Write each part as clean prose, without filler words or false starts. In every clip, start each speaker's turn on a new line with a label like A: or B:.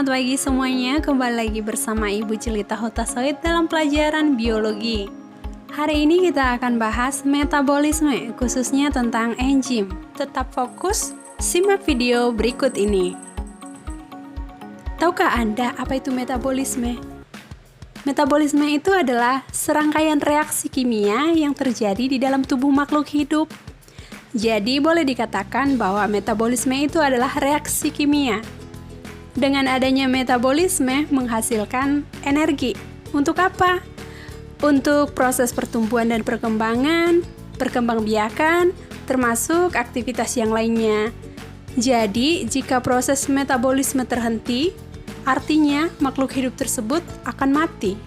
A: selamat pagi semuanya. Kembali lagi bersama Ibu Jelita Hutasoid dalam pelajaran biologi. Hari ini kita akan bahas metabolisme, khususnya tentang enzim. Tetap fokus, simak video berikut ini. Tahukah Anda apa itu metabolisme? Metabolisme itu adalah serangkaian reaksi kimia yang terjadi di dalam tubuh makhluk hidup. Jadi boleh dikatakan bahwa metabolisme itu adalah reaksi kimia. Dengan adanya metabolisme menghasilkan energi. Untuk apa? Untuk proses pertumbuhan dan perkembangan, perkembangbiakan, termasuk aktivitas yang lainnya. Jadi, jika proses metabolisme terhenti, artinya makhluk hidup tersebut akan mati.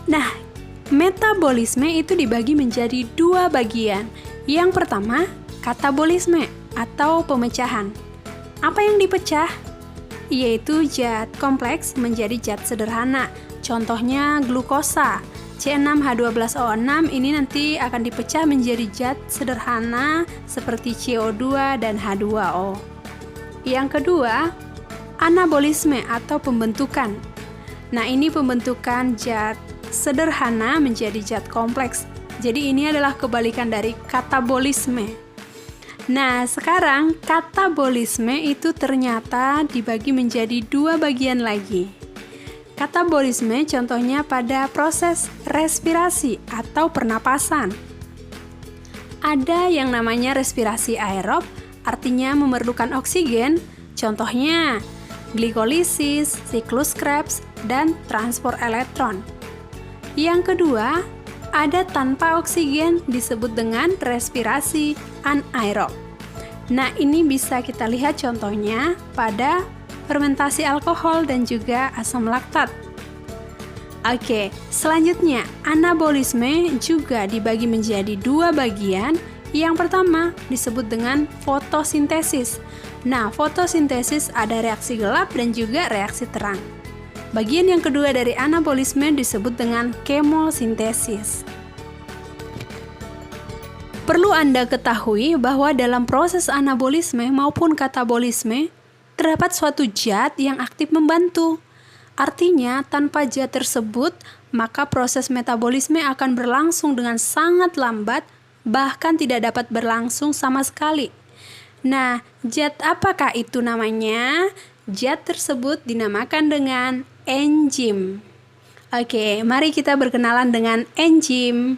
A: Nah, metabolisme itu dibagi menjadi dua bagian. Yang pertama, katabolisme atau pemecahan. Apa yang dipecah? Yaitu zat kompleks menjadi zat sederhana. Contohnya glukosa. C6H12O6 ini nanti akan dipecah menjadi zat sederhana seperti CO2 dan H2O. Yang kedua, anabolisme atau pembentukan. Nah, ini pembentukan zat sederhana menjadi zat kompleks. Jadi ini adalah kebalikan dari katabolisme. Nah, sekarang katabolisme itu ternyata dibagi menjadi dua bagian lagi. Katabolisme contohnya pada proses respirasi atau pernapasan. Ada yang namanya respirasi aerob, artinya memerlukan oksigen, contohnya glikolisis, siklus Krebs, dan transport elektron. Yang kedua, ada tanpa oksigen disebut dengan respirasi anaerob. Nah, ini bisa kita lihat contohnya pada fermentasi alkohol dan juga asam laktat. Oke, selanjutnya anabolisme juga dibagi menjadi dua bagian. Yang pertama disebut dengan fotosintesis. Nah, fotosintesis ada reaksi gelap dan juga reaksi terang. Bagian yang kedua dari anabolisme disebut dengan kemosintesis. Perlu Anda ketahui bahwa dalam proses anabolisme maupun katabolisme terdapat suatu zat yang aktif membantu. Artinya, tanpa zat tersebut, maka proses metabolisme akan berlangsung dengan sangat lambat, bahkan tidak dapat berlangsung sama sekali. Nah, zat apakah itu namanya? Zat tersebut dinamakan dengan enzim. Oke, mari kita berkenalan dengan enzim.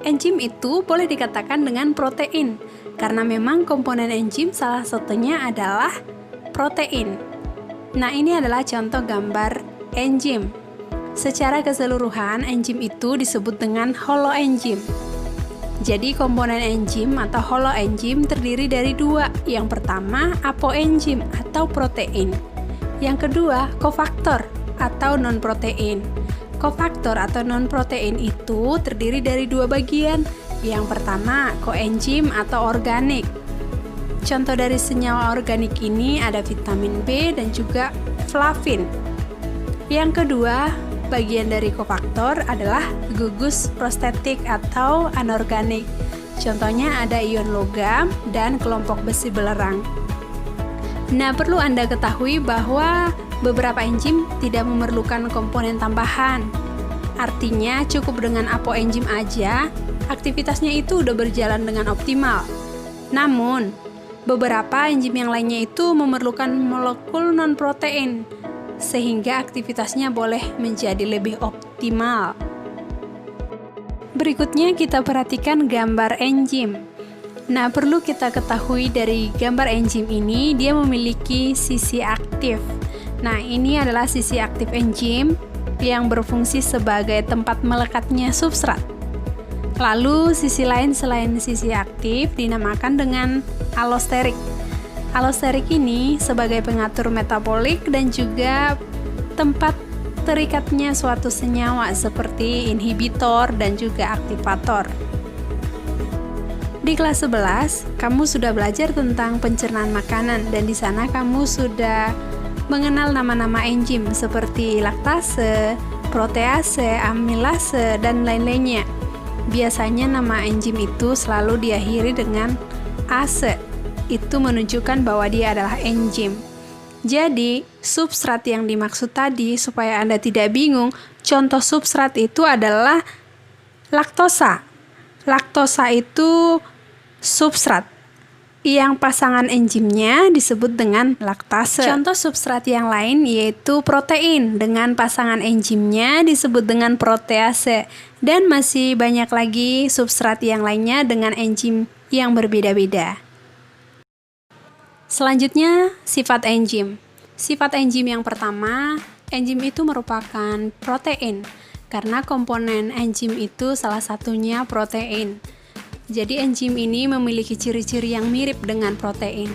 A: Enzim itu boleh dikatakan dengan protein, karena memang komponen enzim salah satunya adalah protein. Nah, ini adalah contoh gambar enzim. Secara keseluruhan, enzim itu disebut dengan holoenzim. Jadi, komponen enzim atau holoenzim terdiri dari dua. Yang pertama, apoenzim atau protein. Yang kedua, kofaktor atau non-protein. Kofaktor atau non-protein itu terdiri dari dua bagian. Yang pertama, koenzim atau organik. Contoh dari senyawa organik ini ada vitamin B dan juga flavin. Yang kedua, bagian dari kofaktor adalah gugus prostetik atau anorganik. Contohnya ada ion logam dan kelompok besi belerang. Nah, perlu Anda ketahui bahwa beberapa enzim tidak memerlukan komponen tambahan. Artinya cukup dengan apoenzim aja, aktivitasnya itu udah berjalan dengan optimal. Namun, beberapa enzim yang lainnya itu memerlukan molekul non-protein, sehingga aktivitasnya boleh menjadi lebih optimal. Berikutnya kita perhatikan gambar enzim. Nah, perlu kita ketahui dari gambar enzim ini, dia memiliki sisi aktif. Nah, ini adalah sisi aktif enzim yang berfungsi sebagai tempat melekatnya substrat. Lalu, sisi lain selain sisi aktif dinamakan dengan alosterik. Alosterik ini sebagai pengatur metabolik dan juga tempat terikatnya suatu senyawa seperti inhibitor dan juga aktivator. Di kelas 11, kamu sudah belajar tentang pencernaan makanan dan di sana kamu sudah mengenal nama-nama enzim seperti laktase, protease, amilase, dan lain-lainnya. Biasanya nama enzim itu selalu diakhiri dengan ase. itu menunjukkan bahwa dia adalah enzim. Jadi, substrat yang dimaksud tadi, supaya Anda tidak bingung, contoh substrat itu adalah laktosa. Laktosa itu substrat yang pasangan enzimnya disebut dengan laktase. Contoh substrat yang lain yaitu protein dengan pasangan enzimnya disebut dengan protease. Dan masih banyak lagi substrat yang lainnya dengan enzim yang berbeda-beda. Selanjutnya, sifat enzim. Sifat enzim yang pertama, enzim itu merupakan protein karena komponen enzim itu salah satunya protein. Jadi enzim ini memiliki ciri-ciri yang mirip dengan protein.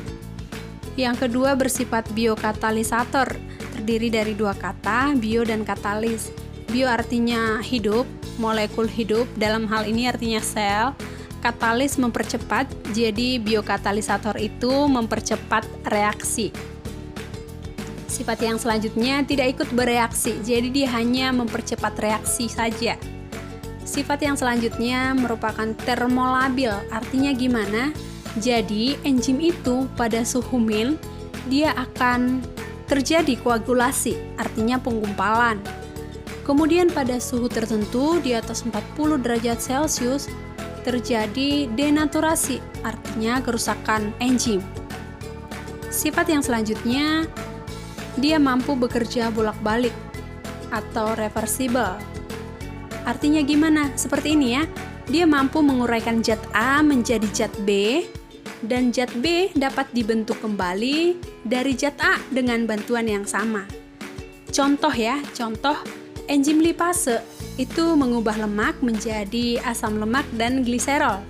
A: Yang kedua bersifat biokatalisator, terdiri dari dua kata, bio dan katalis. Bio artinya hidup, molekul hidup, dalam hal ini artinya sel. Katalis mempercepat, jadi biokatalisator itu mempercepat reaksi. Sifat yang selanjutnya tidak ikut bereaksi, jadi dia hanya mempercepat reaksi saja. Sifat yang selanjutnya merupakan termolabil, artinya gimana? Jadi enzim itu pada suhu mil, dia akan terjadi koagulasi, artinya penggumpalan. Kemudian pada suhu tertentu di atas 40 derajat Celcius, terjadi denaturasi, artinya kerusakan enzim. Sifat yang selanjutnya, dia mampu bekerja bolak-balik atau reversible. Artinya gimana? Seperti ini ya, dia mampu menguraikan zat A menjadi zat B, dan zat B dapat dibentuk kembali dari zat A dengan bantuan yang sama. Contoh ya, enzim lipase itu mengubah lemak menjadi asam lemak dan gliserol.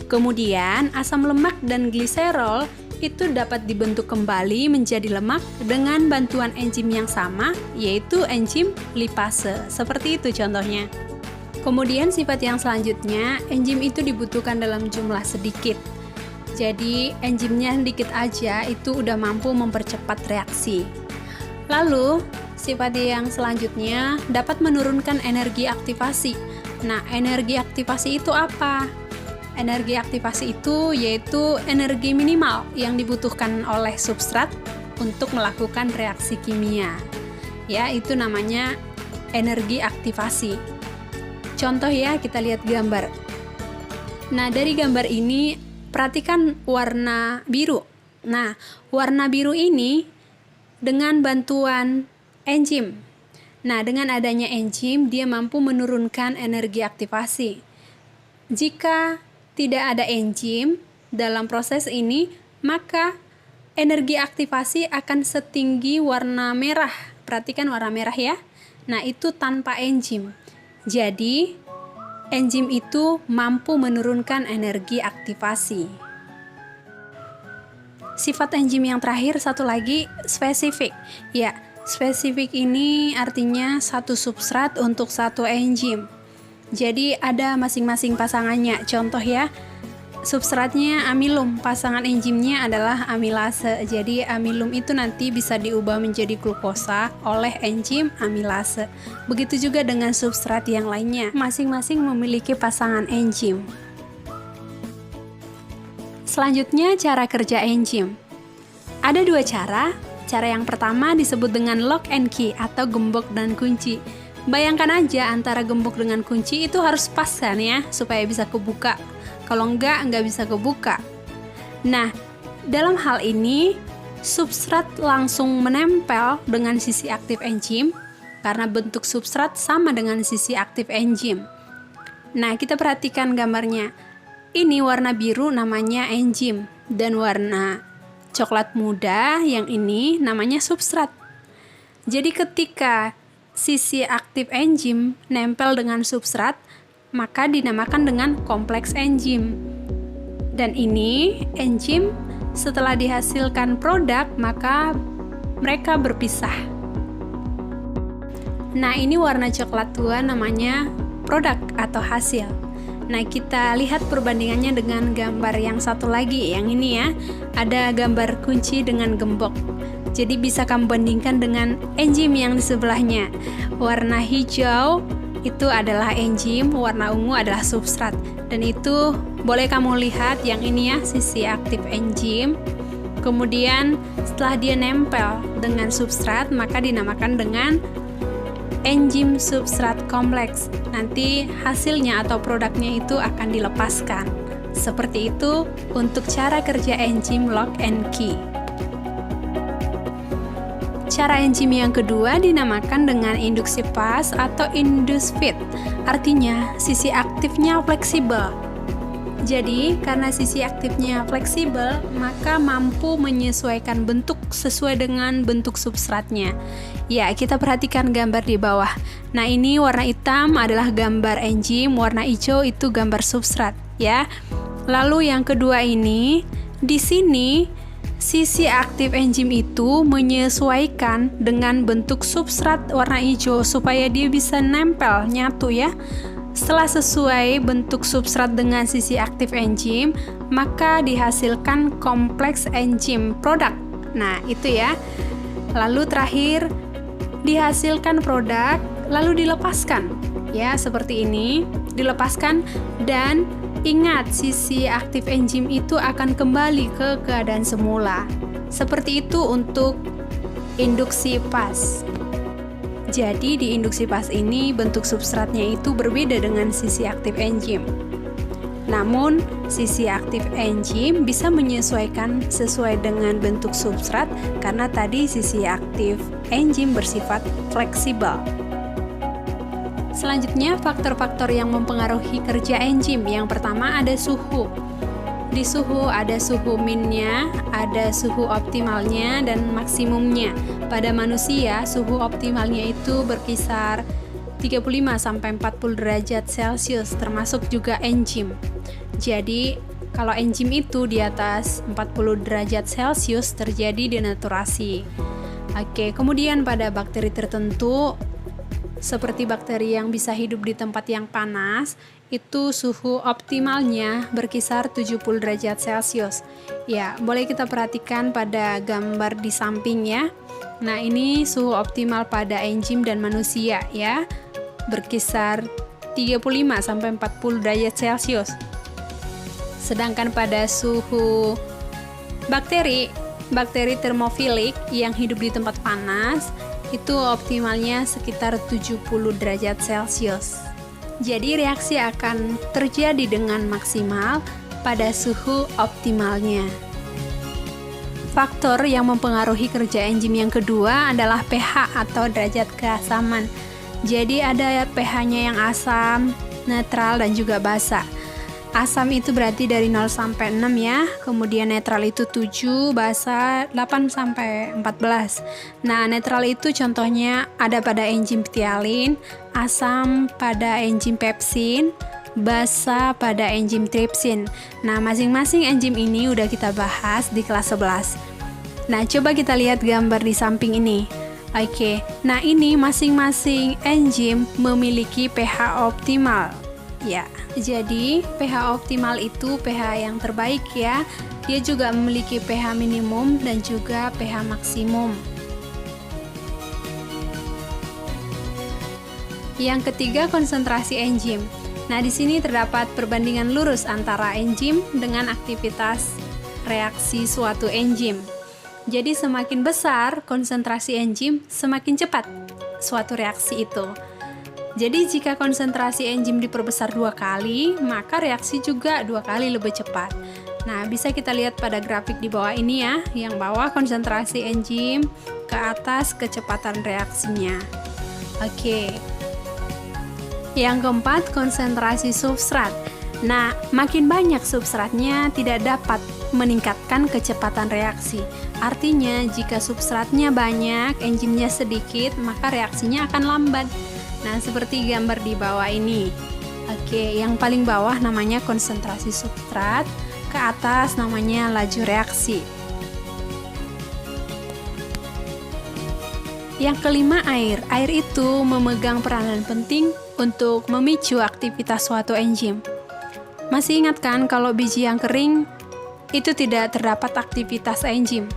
A: Kemudian asam lemak dan gliserol itu dapat dibentuk kembali menjadi lemak dengan bantuan enzim yang sama, yaitu enzim lipase. Seperti itu contohnya. Kemudian sifat yang selanjutnya, enzim itu dibutuhkan dalam jumlah sedikit. Jadi enzimnya sedikit aja itu udah mampu mempercepat reaksi. Lalu sifat yang selanjutnya dapat menurunkan energi aktivasi. Nah, energi aktivasi itu apa? Energi aktivasi itu yaitu energi minimal yang dibutuhkan oleh substrat untuk melakukan reaksi kimia. Ya, itu namanya energi aktivasi. Contoh ya, kita lihat gambar. Nah, dari gambar ini perhatikan warna biru. Nah, warna biru ini dengan bantuan enzim. Nah, dengan adanya enzim, dia mampu menurunkan energi aktivasi. Jika tidak ada enzim dalam proses ini, maka energi aktivasi akan setinggi warna merah. Perhatikan warna merah ya. Nah, itu tanpa enzim. Jadi, enzim itu mampu menurunkan energi aktivasi. Sifat enzim yang terakhir satu lagi, spesifik. Ya, spesifik ini artinya satu substrat untuk satu enzim. Jadi ada masing-masing pasangannya. Contoh ya, substratnya amilum, pasangan enzimnya adalah amilase. Jadi amilum itu nanti bisa diubah menjadi glukosa oleh enzim amilase. Begitu juga dengan substrat yang lainnya, masing-masing memiliki pasangan enzim. Selanjutnya, cara kerja enzim. Ada dua cara. Cara yang pertama disebut dengan lock and key atau gembok dan kunci. Bayangkan aja antara gembok dengan kunci itu harus pas kan ya, supaya bisa kebuka. Kalau nggak bisa kebuka. Nah, dalam hal ini, substrat langsung menempel dengan sisi aktif enzim, karena bentuk substrat sama dengan sisi aktif enzim. Nah, kita perhatikan gambarnya. Ini warna biru namanya enzim, dan warna coklat muda yang ini namanya substrat. Jadi ketika sisi aktif enzim nempel dengan substrat, maka dinamakan dengan kompleks enzim. Dan ini enzim setelah dihasilkan produk, maka mereka berpisah. Nah, ini warna coklat tua namanya produk atau hasil. Nah, kita lihat perbandingannya dengan gambar yang satu lagi, yang ini ya. Ada gambar kunci dengan gembok. Jadi bisa kamu bandingkan dengan enzim yang di sebelahnya. Warna hijau itu adalah enzim, warna ungu adalah substrat. Dan itu boleh kamu lihat yang ini ya, sisi aktif enzim. Kemudian setelah dia nempel dengan substrat, maka dinamakan dengan enzim substrat kompleks. Nanti hasilnya atau produknya itu akan dilepaskan. Seperti itu untuk cara kerja enzim lock and key. Cara enzim yang kedua dinamakan dengan induksi pas atau induced fit. Artinya, sisi aktifnya fleksibel. Jadi, karena sisi aktifnya fleksibel, maka mampu menyesuaikan bentuk sesuai dengan bentuk substratnya. Ya, kita perhatikan gambar di bawah. Nah, ini warna hitam adalah gambar enzim, warna hijau itu gambar substrat, ya. Lalu yang kedua ini, di sini sisi aktif enzim itu menyesuaikan dengan bentuk substrat warna hijau supaya dia bisa nempel, nyatu ya. Setelah sesuai bentuk substrat dengan sisi aktif enzim, maka dihasilkan kompleks enzim produk. Nah, itu ya. Lalu terakhir dihasilkan produk, lalu dilepaskan. Ya, seperti ini, dilepaskan dan ingat, sisi aktif enzim itu akan kembali ke keadaan semula. Seperti itu untuk induksi pas. Jadi di induksi pas ini bentuk substratnya itu berbeda dengan sisi aktif enzim. Namun, sisi aktif enzim bisa menyesuaikan sesuai dengan bentuk substrat karena tadi sisi aktif enzim bersifat fleksibel. Selanjutnya, faktor-faktor yang mempengaruhi kerja enzim. Yang pertama ada suhu. Di suhu ada suhu minnya, ada suhu optimalnya, dan maksimumnya. Pada manusia, suhu optimalnya itu berkisar 35-40 derajat Celcius, termasuk juga enzim. Jadi, kalau enzim itu di atas 40 derajat Celcius terjadi denaturasi. Oke, kemudian pada bakteri tertentu, seperti bakteri yang bisa hidup di tempat yang panas, itu suhu optimalnya berkisar 70 derajat Celcius. Ya, boleh kita perhatikan pada gambar di samping ya. Nah, ini suhu optimal pada enzim dan manusia ya, berkisar 35-40 derajat Celcius. Sedangkan pada suhu bakteri termofilik yang hidup di tempat panas, itu optimalnya sekitar 70 derajat Celcius. Jadi reaksi akan terjadi dengan maksimal pada suhu optimalnya. Faktor yang mempengaruhi kerja enzim yang kedua adalah pH atau derajat keasaman. Jadi ada pH-nya yang asam, netral, dan juga basa. Asam itu berarti dari 0 sampai 6 ya, kemudian netral itu 7, basa 8 sampai 14. Nah, netral itu contohnya ada pada enzim phthalin, asam pada enzim pepsin, basa pada enzim tripsin. Nah, masing-masing enzim ini udah kita bahas di kelas 11. Nah, coba kita lihat gambar di samping ini. Oke, nah ini masing-masing enzim memiliki pH optimal. Ya, jadi pH optimal itu pH yang terbaik ya. Dia juga memiliki pH minimum dan juga pH maksimum. Yang ketiga, konsentrasi enzim. Nah, di sini terdapat perbandingan lurus antara enzim dengan aktivitas reaksi suatu enzim. Jadi semakin besar konsentrasi enzim, semakin cepat suatu reaksi itu. Jadi jika konsentrasi enzim diperbesar 2 kali, maka reaksi juga 2 kali lebih cepat. Nah, bisa kita lihat pada grafik di bawah ini ya. Yang bawah konsentrasi enzim, ke atas kecepatan reaksinya. Oke. Yang keempat, konsentrasi substrat. Nah, makin banyak substratnya tidak dapat meningkatkan kecepatan reaksi. Artinya, jika substratnya banyak, enzimnya sedikit, maka reaksinya akan lambat. Nah, seperti gambar di bawah ini. Oke, yang paling bawah namanya konsentrasi substrat, ke atas namanya laju reaksi. Yang kelima, air. Air itu memegang peranan penting untuk memicu aktivitas suatu enzim. Masih ingat kan kalau biji yang kering itu tidak terdapat aktivitas enzim.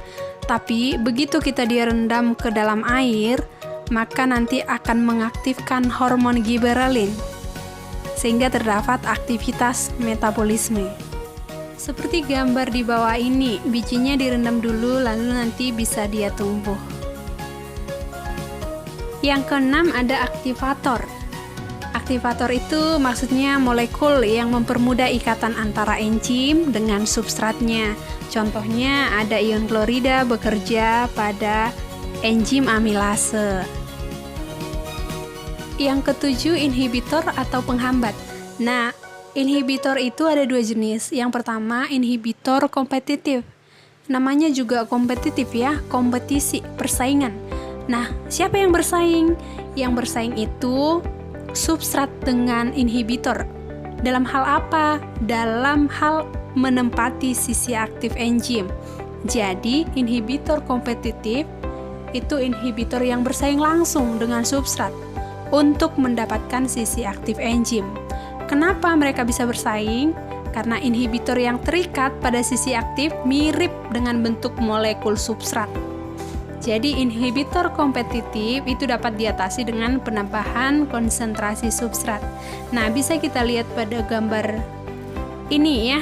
A: Tapi begitu kita direndam ke dalam air, maka nanti akan mengaktifkan hormon gibberellin. sehingga terdapat aktivitas metabolisme. Seperti gambar di bawah ini, bijinya direndam dulu lalu nanti bisa dia tumbuh. Yang keenam ada aktivator. Aktivator itu maksudnya molekul yang mempermudah ikatan antara enzim dengan substratnya. Contohnya ada ion klorida bekerja pada enzim amilase. Yang ketujuh, inhibitor atau penghambat. Nah, inhibitor itu ada dua jenis. Yang pertama, inhibitor kompetitif. Namanya juga kompetitif ya, kompetisi, persaingan. Nah, siapa yang bersaing? Yang bersaing itu substrat dengan inhibitor. Dalam hal apa? Dalam hal menempati sisi aktif enzim. Jadi, inhibitor kompetitif itu inhibitor yang bersaing langsung dengan substrat untuk mendapatkan sisi aktif enzim. Kenapa mereka bisa bersaing? Karena inhibitor yang terikat pada sisi aktif mirip dengan bentuk molekul substrat. Jadi inhibitor kompetitif itu dapat diatasi dengan penambahan konsentrasi substrat. Nah, bisa kita lihat pada gambar ini ya.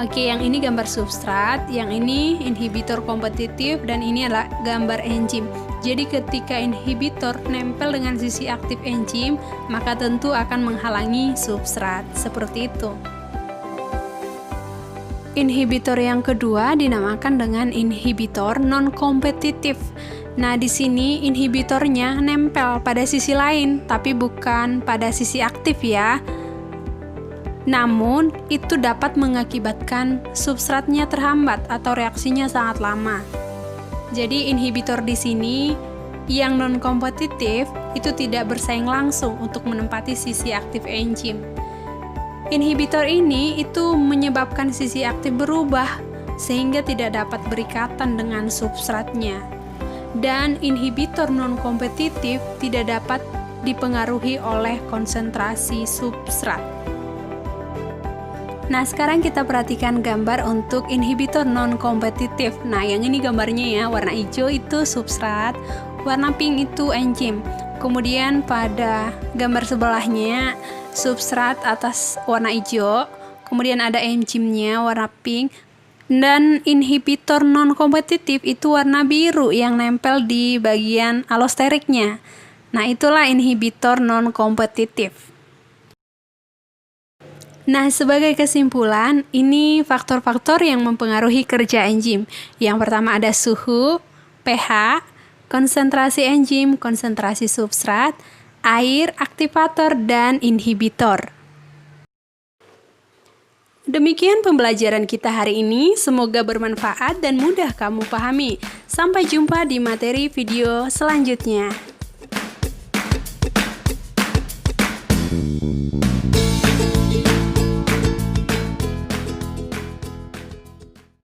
A: Oke, yang ini gambar substrat, yang ini inhibitor kompetitif, dan ini adalah gambar enzim. Jadi ketika inhibitor nempel dengan sisi aktif enzim, maka tentu akan menghalangi substrat. Seperti itu. Inhibitor yang kedua dinamakan dengan inhibitor non-kompetitif. Nah, di sini inhibitornya nempel pada sisi lain, tapi bukan pada sisi aktif ya. Namun, itu dapat mengakibatkan substratnya terhambat atau reaksinya sangat lama. Jadi, inhibitor di sini yang non-kompetitif itu tidak bersaing langsung untuk menempati sisi aktif enzim. Inhibitor ini itu menyebabkan sisi aktif berubah sehingga tidak dapat berikatan dengan substratnya. Dan inhibitor non-kompetitif tidak dapat dipengaruhi oleh konsentrasi substrat. Nah, sekarang kita perhatikan gambar untuk inhibitor non-kompetitif. Nah, yang ini gambarnya ya, warna hijau itu substrat, warna pink itu enzim. Kemudian pada gambar sebelahnya substrat atas warna hijau, kemudian ada enzimnya warna pink, dan inhibitor non-kompetitif itu warna biru yang nempel di bagian allosteriknya. Nah, itulah inhibitor non-kompetitif. Nah, sebagai kesimpulan, ini faktor-faktor yang mempengaruhi kerja enzim. Yang pertama ada suhu, pH, konsentrasi enzim, konsentrasi substrat, air, aktivator, dan inhibitor. Demikian pembelajaran kita hari ini, semoga bermanfaat dan mudah kamu pahami. Sampai jumpa di materi video selanjutnya.